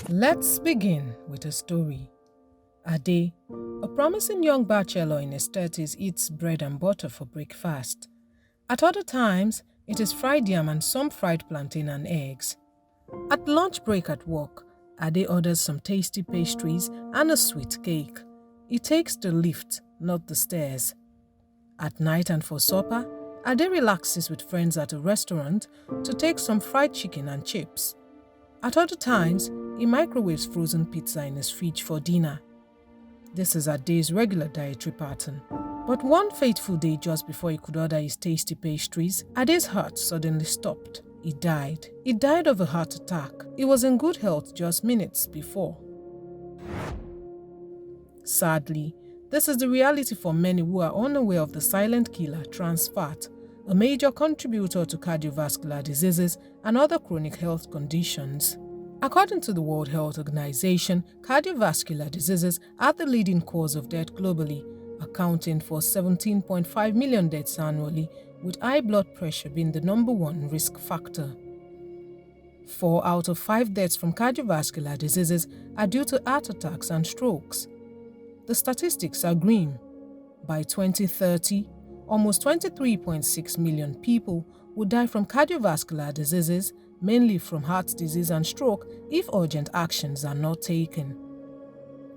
Let's begin with a story. Ade, a promising young bachelor in his 30s, eats bread and butter for breakfast. At other times, it is fried yam and some fried plantain and eggs. At lunch break at work, Ade orders some tasty pastries and a sweet cake. He takes the lift, not the stairs. At night and for supper, Ade relaxes with friends at a restaurant to take some fried chicken and chips. At other times, he microwaves frozen pizza in his fridge for dinner. This is Ade's regular dietary pattern. But one fateful day just before he could order his tasty pastries, Ade's heart suddenly stopped. He died. He died of a heart attack. He was in good health just minutes before. Sadly, this is the reality for many who are unaware of the silent killer, trans fat, a major contributor to cardiovascular diseases and other chronic health conditions. According to the World Health Organization, cardiovascular diseases are the leading cause of death globally, accounting for 17.5 million deaths annually, with high blood pressure being the number one risk factor. 4 out of 5 deaths from cardiovascular diseases are due to heart attacks and strokes. The statistics are grim. By 2030, almost 23.6 million people will die from cardiovascular diseases, mainly from heart disease and stroke, if urgent actions are not taken.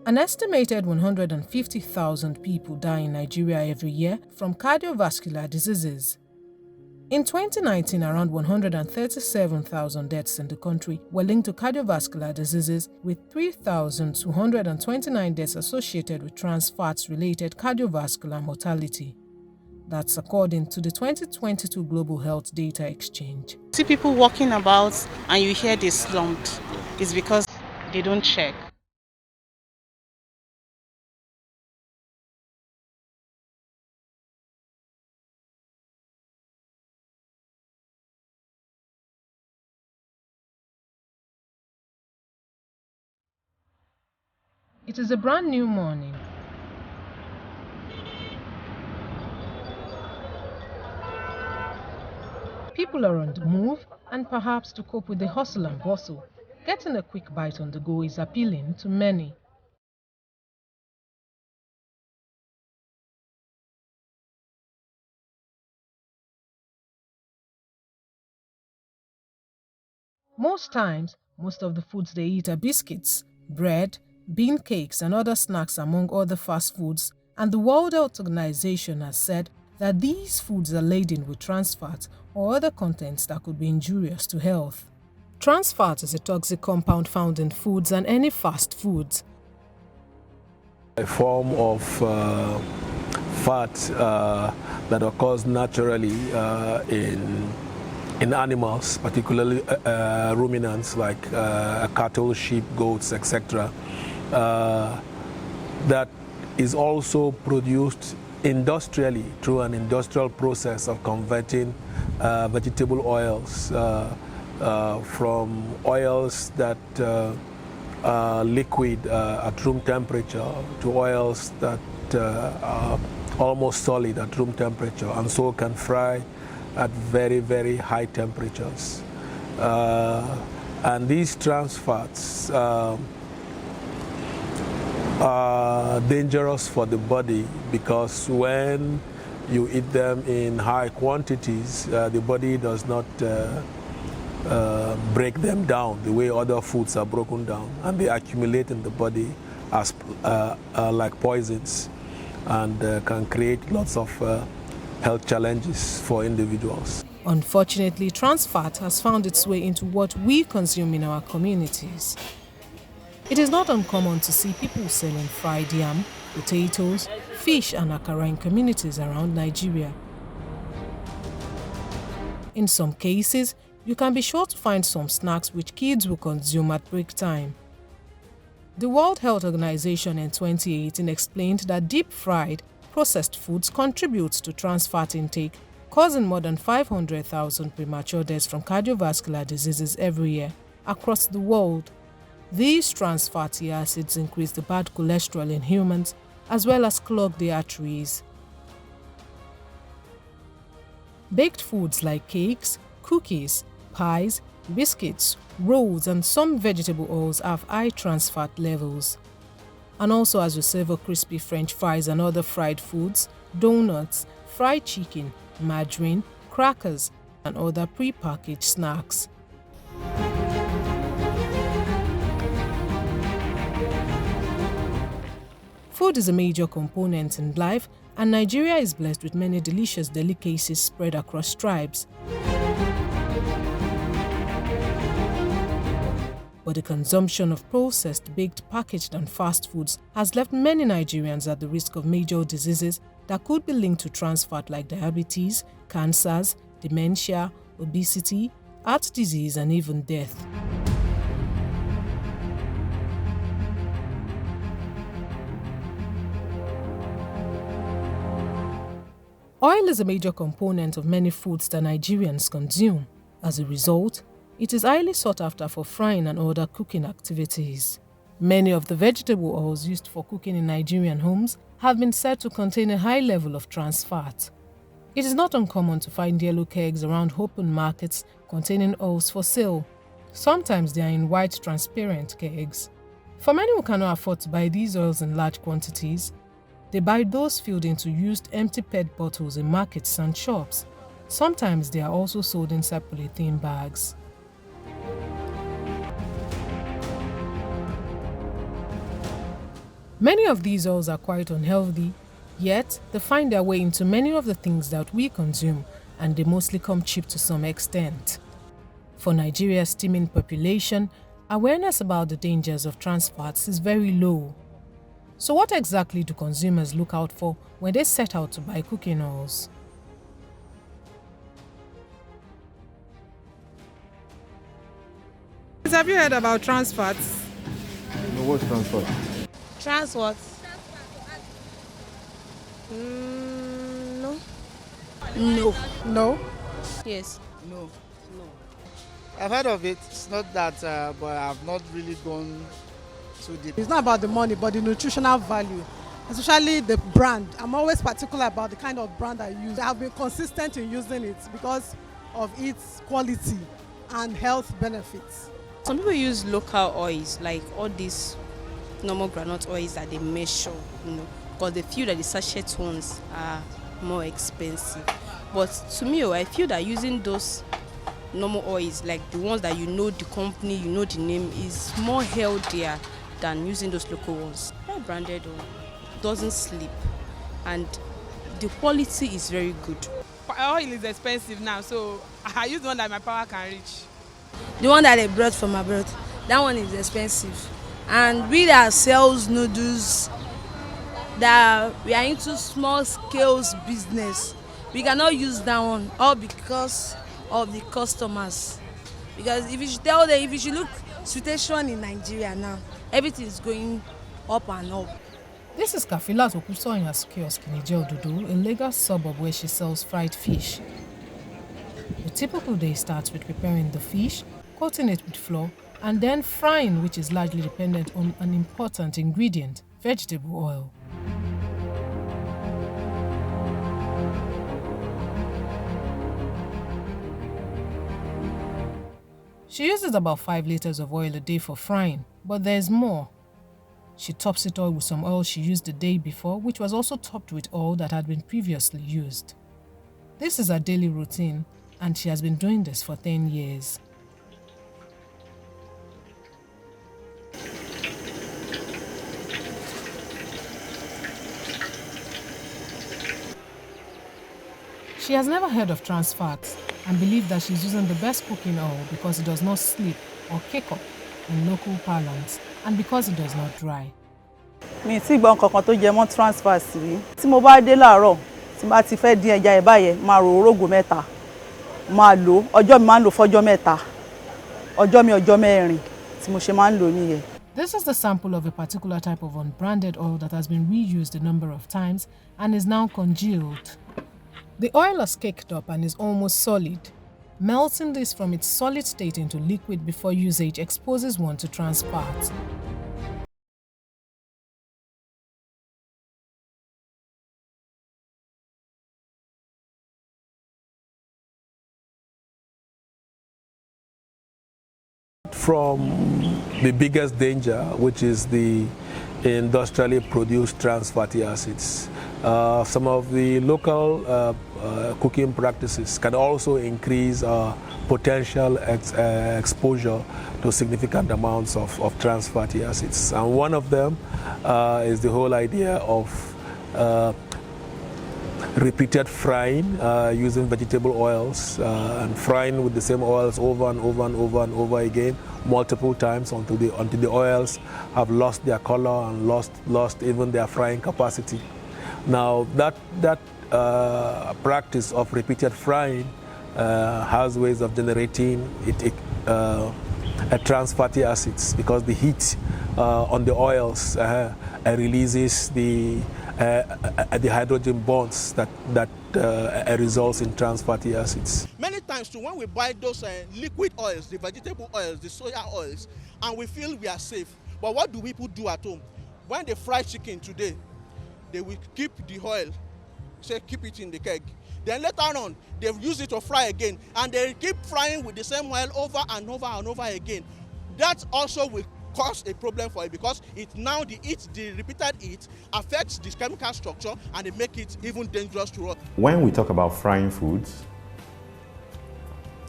An estimated 150,000 people die in Nigeria every year from cardiovascular diseases. In 2019, around 137,000 deaths in the country were linked to cardiovascular diseases, with 3,229 deaths associated with trans fats-related cardiovascular mortality. That's according to the 2022 Global Health Data Exchange. See people walking about and you hear they slumped. It's because they don't check. It is a brand new morning. People are on the move, and perhaps to cope with the hustle and bustle, getting a quick bite on the go is appealing to many. Most times, most of the foods they eat are biscuits, bread, bean cakes, and other snacks, among other fast foods, and the World Health Organization has said that these foods are laden with trans fat or other contents that could be injurious to health. Trans fat is a toxic compound found in foods and any fast foods. A form of fat that occurs naturally in animals, particularly ruminants like cattle, sheep, goats, etc. That is also produced industrially through an industrial process of converting vegetable oils from oils that are liquid at room temperature to oils that are almost solid at room temperature and so can fry at very, very high temperatures. And these trans fats are dangerous for the body because when you eat them in high quantities, the body does not break them down the way other foods are broken down, and they accumulate in the body as like poisons and can create lots of health challenges for individuals. Unfortunately, trans fat has found its way into what we consume in our communities. It is not uncommon to see people selling fried yam, potatoes, fish and akara in communities around Nigeria. In some cases, you can be sure to find some snacks which kids will consume at break time. The World Health Organization in 2018 explained that deep-fried, processed foods contribute to trans fat intake, causing more than 500,000 premature deaths from cardiovascular diseases every year across the world. These trans fatty acids increase the bad cholesterol in humans as well as clog the arteries. Baked foods like cakes, cookies, pies, Biscuits, rolls, and some vegetable oils have high trans fat levels. And also, as you savor crispy French fries and other fried foods, donuts, fried chicken, margarine, crackers, and other pre-packaged snacks. Food is a major component in life, and Nigeria is blessed with many delicious delicacies spread across tribes. But the consumption of processed, baked, packaged, and fast foods has left many Nigerians at the risk of major diseases that could be linked to trans fat like diabetes, cancers, dementia, obesity, heart disease, and even death. Oil is a major component of many foods that Nigerians consume. As a result, it is highly sought after for frying and other cooking activities. Many of the vegetable oils used for cooking in Nigerian homes have been said to contain a high level of trans fat. It is not uncommon to find yellow kegs around open markets containing oils for sale. Sometimes they are in white transparent kegs. For many who cannot afford to buy these oils in large quantities, they buy those filled into used empty PET bottles in markets and shops. Sometimes they are also sold in polythene bags. Many of these oils are quite unhealthy, yet they find their way into many of the things that we consume, and they mostly come cheap to some extent. For Nigeria's teeming population, awareness about the dangers of trans fats is very low. So what exactly do consumers look out for when they set out to buy cooking oils? Have you heard about trans fats? No, what's transfer? Trans what? No. No. No. Yes. No. I've heard of it. It's not that, but I've not really gone too deep. It's not about the money, but the nutritional value, especially the brand. I'm always particular about the kind of brand I use. I've been consistent in using it because of its quality and health benefits. Some people use local oils, like all these normal groundnut oils that they measure, because they feel that the sachet ones are more expensive. But to me, I feel that using those normal oils, like the ones that you know the company, you know the name, is more healthier than using those local ones. That branded oil doesn't sleep, and the quality is very good. Oil is expensive now, so I use one that my power can reach. The one that they brought from abroad, that one is expensive. And we that sells noodles, that we are into small scales business, we cannot use that one, all because of the customers. Because if you should tell them, if you should look situation in Nigeria now, everything is going up and up. This is Kafilat Okusoyan's kiosk in Ijeododo, a Lagos suburb where she sells fried fish. The typical day starts with preparing the fish, coating it with flour, and then frying, which is largely dependent on an important ingredient, vegetable oil. She uses about 5 liters of oil a day for frying, but there's more. She tops it all with some oil she used the day before, which was also topped with oil that had been previously used. This is her daily routine, and she has been doing this for 10 years. She has never heard of trans fats and believes that she's using the best cooking oil because it does not slip or kick up in local parlance and because it does not dry. Mi ti gbọ́ nǹkan kan tó jẹ mọ́ trans fat rí. Tí mo bá dé láàárọ̀, tí bá ti fẹ́ dín ẹja ẹ̀ báyẹn, máa ro orógùn mẹ́ta. Máa lò, ọjọ́ mi máa ń lò fọ́jọ́ mẹ́ta. Ọjọ́ mẹ́rin tí mo ṣe máa ń lò nìyẹn. This is the sample of a particular type of unbranded oil that has been reused a number of times and is now congealed. The oil has caked up and is almost solid. Melting this from its solid state into liquid before usage exposes one to trans fats. from the biggest danger, which is the industrially produced trans fatty acids. Some of the local cooking practices can also increase potential exposure to significant amounts of trans fatty acids. And one of them is the whole idea of repeated frying using vegetable oils and frying with the same oils over and over and over and over again multiple times until the oils have lost their color and lost even their frying capacity. Now that practice of repeated frying has ways of generating trans fatty acids, because the heat on the oils releases the hydrogen bonds that results in trans fatty acids. Many times too, when we buy those liquid oils, the vegetable oils, the soya oils, and we feel we are safe, but what do people do at home? When they fry chicken today, they will keep the oil, say keep it in the keg. Then later on, they use it to fry again, and they keep frying with the same oil over and over and over again. That also will cause a problem for it, because the repeated heat affects the chemical structure and it makes it even dangerous to us. When we talk about frying foods,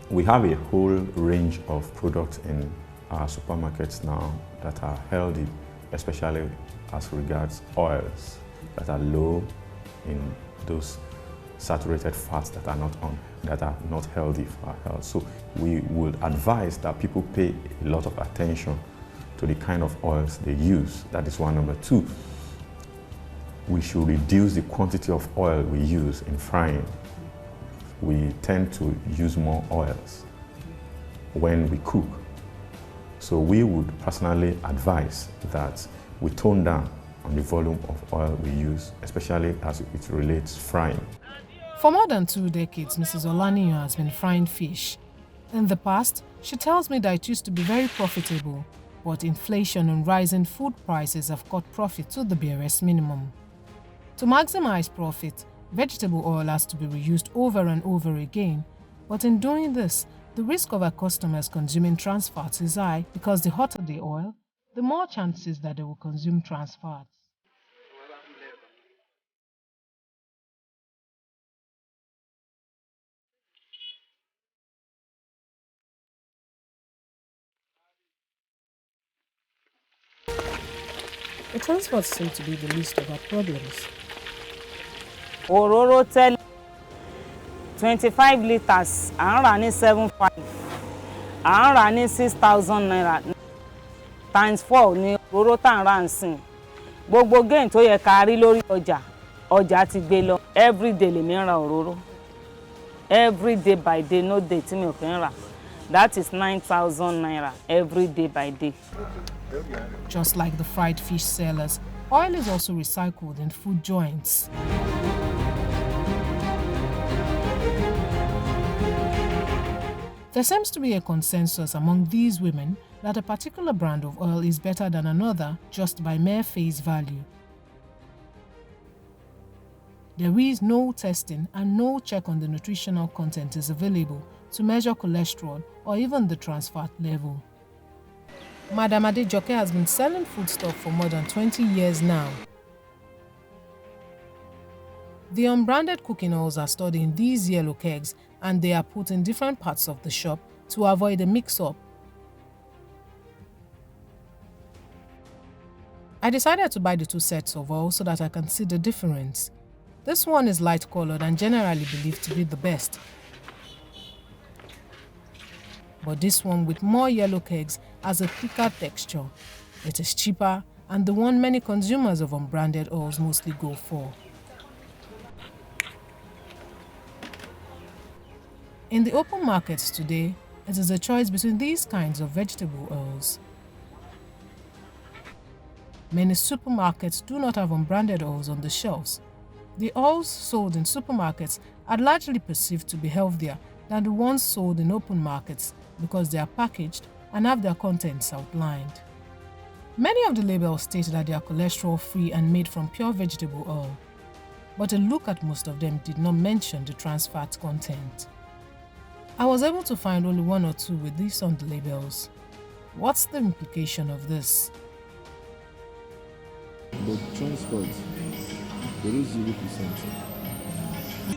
we have a whole range of products in our supermarkets now that are healthy, especially as regards oils that are low in those saturated fats that are not healthy for our health. So we would advise that people pay a lot of attention to the kind of oils they use. That is one. Number two, we should reduce the quantity of oil we use in frying. We tend to use more oils when we cook. So we would personally advise that we tone down on the volume of oil we use, especially as it relates frying. For more than 2 decades, Mrs. Olaniyan has been frying fish. In the past, she tells me that it used to be very profitable, but inflation and rising food prices have cut profit to the barest minimum. To maximize profit, vegetable oil has to be reused over and over again, but in doing this, the risk of our customers consuming trans fats is high, because the hotter the oil, the more chances that they will consume trans fats. The trans fats seem to be the least of our problems. Òróró tẹ́lẹ̀ 25 litres à ń rà ní 7,500, à ń rà ní 6,000 naira times 4 ní òróró tá à ń rà ń sìn. Gbogbo gain tó yẹ ká rí lórí ọjà ti gbé lọ. Everyday lèmi ń ra òróró. Every day by day, no day tí mi ò kí ń rà. That is 9,000 naira every day by day. Just like the fried fish sellers, oil is also recycled in food joints. There seems to be a consensus among these women that a particular brand of oil is better than another just by mere face value. There is no testing and no check on the nutritional content is available to measure cholesterol or even the trans fat level. Madam Adejoke has been selling foodstuff for more than 20 years now. The unbranded cooking oils are stored in these yellow kegs, and they are put in different parts of the shop to avoid a mix-up. I decided to buy the 2 sets of oil so that I can see the difference. This one is light-colored and generally believed to be the best. But this one with more yellow kegs has a thicker texture. It is cheaper and the one many consumers of unbranded oils mostly go for. In the open markets today, it is a choice between these kinds of vegetable oils. Many supermarkets do not have unbranded oils on the shelves. The oils sold in supermarkets are largely perceived to be healthier than the ones sold in open markets because they are packaged and have their contents outlined. Many of the labels state that they are cholesterol-free and made from pure vegetable oil, but a look at most of them did not mention the trans fat content. I was able to find only 1 or 2 with this on the labels. What's the implication of this? But transport, there is 0%.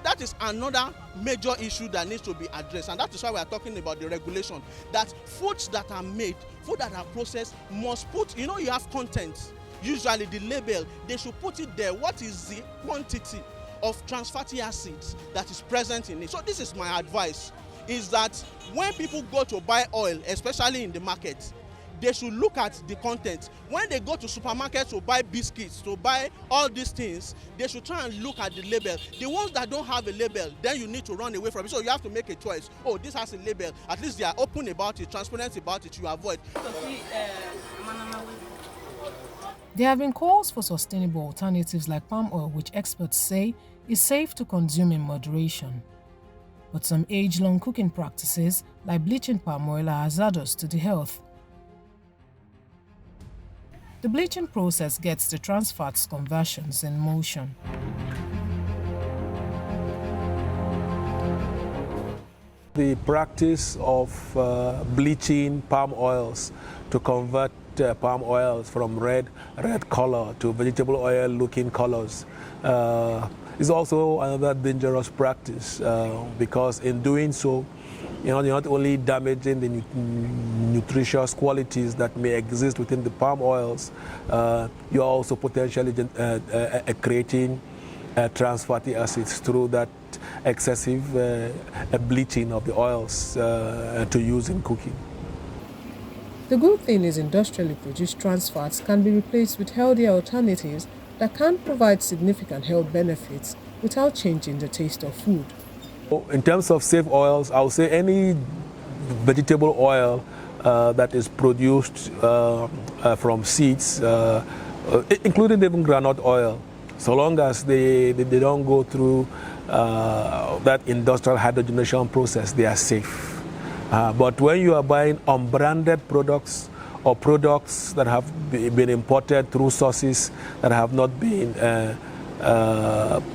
That is another major issue that needs to be addressed, and that is why we are talking about the regulation, that foods that are made, food that are processed must put, you have content, usually the label, they should put it there. What is the quantity of trans fatty acids that is present in it? So this is my advice, is that when people go to buy oil, especially in the market, they should look at the content. When they go to supermarkets to buy biscuits, to buy all these things, they should try and look at the label. The ones that don't have a label, then you need to run away from it. So you have to make a choice. Oh, this has a label. At least they are open about it, transparent about it, you avoid. There have been calls for sustainable alternatives like palm oil, which experts say is safe to consume in moderation. But some age-long cooking practices, like bleaching palm oil, are hazardous to the health. The bleaching process gets the trans fats conversions in motion. The practice of bleaching palm oils to convert palm oils from red color to vegetable oil looking colors is also another dangerous practice because in doing so, you're not only damaging the nutritious qualities that may exist within the palm oils, you're also potentially creating trans fatty acids through that excessive bleaching of the oils to use in cooking. The good thing is industrially produced trans fats can be replaced with healthier alternatives that can provide significant health benefits without changing the taste of food. In terms of safe oils, I would say any vegetable oil that is produced from seeds, including even groundnut oil, so long as they don't go through that industrial hydrogenation process, they are safe. But when you are buying unbranded products or products that have been imported through sources that have not been that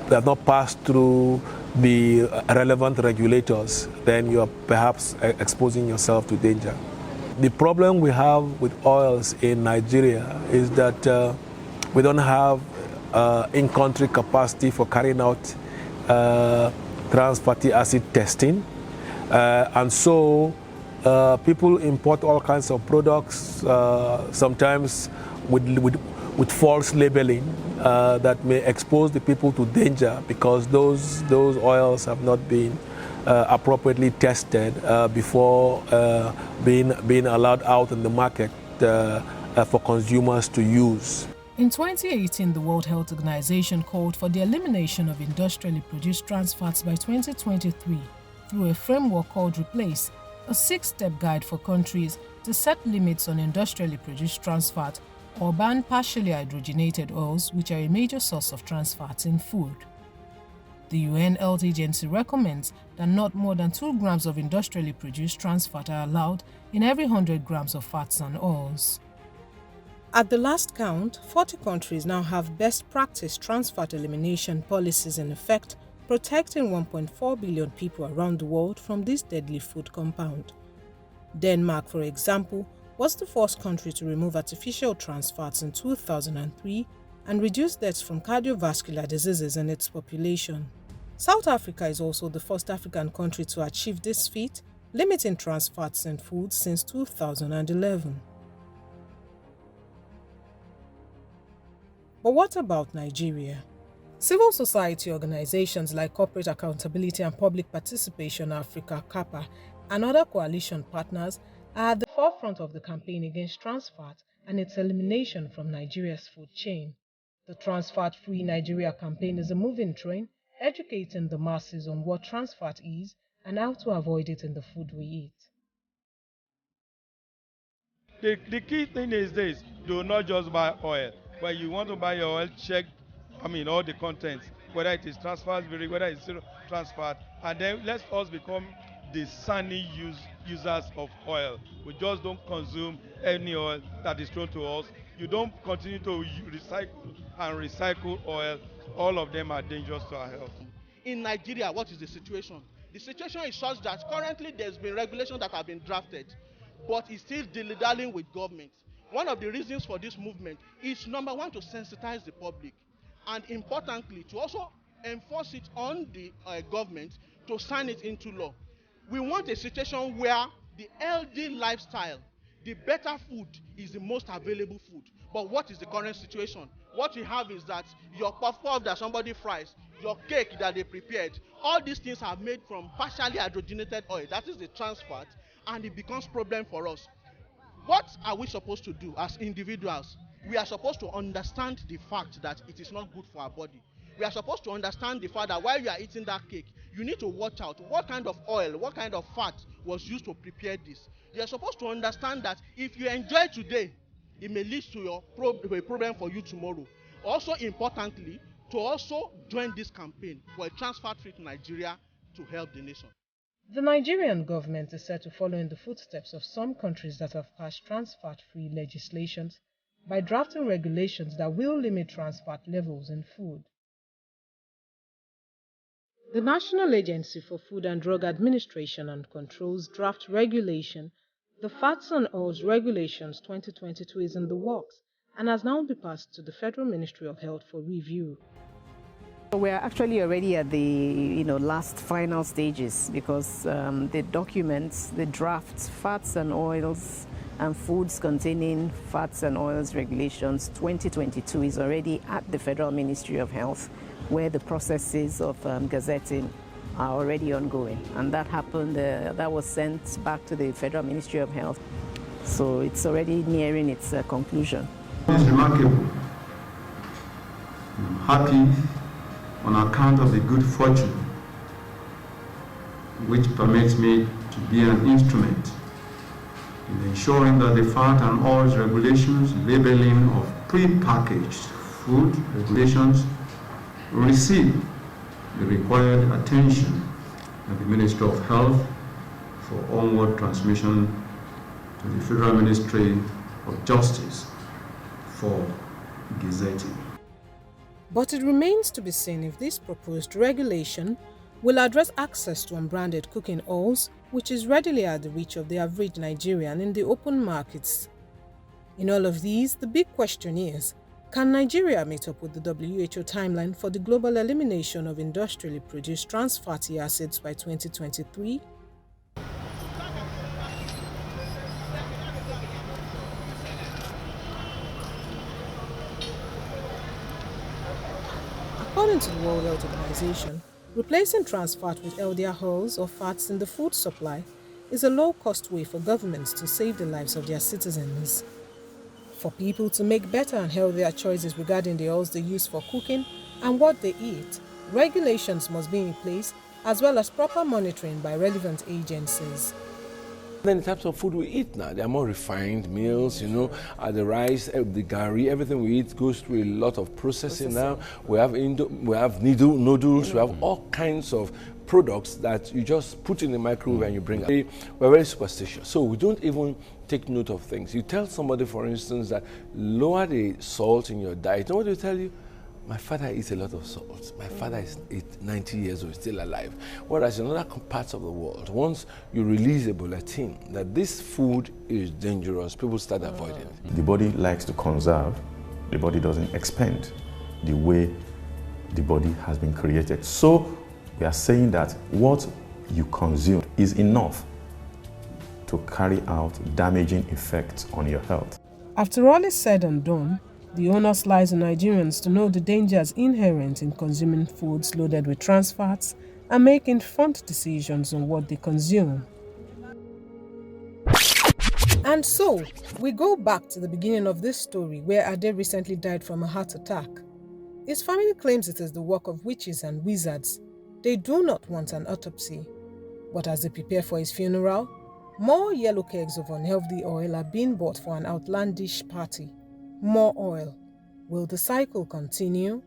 have not passed through the relevant regulators, then you are perhaps exposing yourself to danger. The problem we have with oils in Nigeria is that we don't have in-country capacity for carrying out trans fatty acid testing, and so people import all kinds of products, sometimes with false labeling that may expose the people to danger because those oils have not been appropriately tested before being allowed out in the market for consumers to use. In 2018, the World Health Organization called for the elimination of industrially produced trans fats by 2023 through a framework called Replace, a 6-step guide for countries to set limits on industrially produced trans fat or ban partially hydrogenated oils, which are a major source of trans fats in food. The UN Health Agency recommends that not more than 2 grams of industrially produced trans fat are allowed in every 100 grams of fats and oils. At the last count, 40 countries now have best practice trans fat elimination policies in effect, protecting 1.4 billion people around the world from this deadly food compound. Denmark, for example, was the first country to remove artificial trans fats in 2003 and reduce deaths from cardiovascular diseases in its population. South Africa is also the first African country to achieve this feat, limiting trans fats in food since 2011. But what about Nigeria? Civil society organizations like Corporate Accountability and Public Participation Africa (CAPA) and other coalition partners are at the forefront of the campaign against trans fat and its elimination from Nigeria's food chain. The Trans Fat Free Nigeria campaign is a moving train, educating the masses on what trans fat is and how to avoid it in the food we eat. The key thing is this: do not just buy oil. When you want to buy your oil, check all the contents, whether it is trans fat, whether it's zero trans fat, and then let us become discerning users of oil. We just don't consume any oil that is thrown to us. You don't continue to recycle oil. All of them are dangerous to our health. In Nigeria, what is the situation? The situation is such that currently there's been regulations that have been drafted. but is still dilly-dallying with government. One of the reasons for this movement is, number one, to sensitize the public, and importantly, to also enforce it on the government to sign it into law. We want a situation where the healthy lifestyle, the better food is the most available food. But what is the current situation? What we have is that your puff puff that somebody fries, your cake that they prepared, all these things are made from partially hydrogenated oil, that is the trans fat, and it becomes problem for us. What are we supposed to do as individuals? We are supposed to understand the fact that it is not good for our body. We are supposed to understand the fact that while you are eating that cake, you need to watch out what kind of oil, what kind of fat was used to prepare this. You are supposed to understand that if you enjoy today, it may lead to a problem for you tomorrow. Also importantly, to also join this campaign for a trans fat-free Nigeria to help the nation. The Nigerian government is set to follow in the footsteps of some countries that have passed trans fat-free legislations by drafting regulations that will limit trans fat levels in food. The National Agency for Food and Drug Administration and Control's draft regulation, the Fats and Oils Regulations 2022, is in the works and has now been passed to the Federal Ministry of Health for review. We're actually already at the last final stages, because the documents, the drafts, Fats and Oils and Foods Containing Fats and Oils Regulations 2022 is already at the Federal Ministry of Health, where the processes of gazetting are already ongoing. And that happened, that was sent back to the Federal Ministry of Health. So it's already nearing its conclusion. It's remarkable. I'm happy on account of the good fortune which permits me to be an instrument in ensuring that the fat and oils regulations, labeling of pre-packaged food regulations receive the required attention at the Ministry of Health for onward transmission to the Federal Ministry of Justice for gazetting. But it remains to be seen if this proposed regulation will address access to unbranded cooking oils, which is readily at the reach of the average Nigerian in the open markets. In all of these, the big question is, can Nigeria meet up with the WHO timeline for the global elimination of industrially produced trans fatty acids by 2023? According to the World Health Organization, replacing trans fat with healthier oils or fats in the food supply is a low-cost way for governments to save the lives of their citizens. For people to make better and healthier choices regarding the oils they use for cooking and what they eat, regulations must be in place, as well as proper monitoring by relevant agencies. Then the types of food we eat now, they are more refined meals, the rice, the gari, everything we eat goes through a lot of processing now. We have noodles, we have all kinds of products that you just put in the microwave and you bring out. We're very superstitious, so we don't even take note of things. You tell somebody, for instance, that lower the salt in your diet. You know what they tell you? My father eats a lot of salt. My father is 90 years old, still alive. Whereas in other parts of the world, once you release a bulletin that this food is dangerous, people start avoiding it. The body likes to conserve. The body doesn't expend the way the body has been created. So we are saying that what you consume is enough to carry out damaging effects on your health. After all is said and done, the onus lies on Nigerians to know the dangers inherent in consuming foods loaded with trans fats and make informed decisions on what they consume. And so, we go back to the beginning of this story where Ade recently died from a heart attack. His family claims it is the work of witches and wizards. They do not want an autopsy. But as they prepare for his funeral, more yellow kegs of unhealthy oil are being bought for an outlandish party. More oil. Will the cycle continue?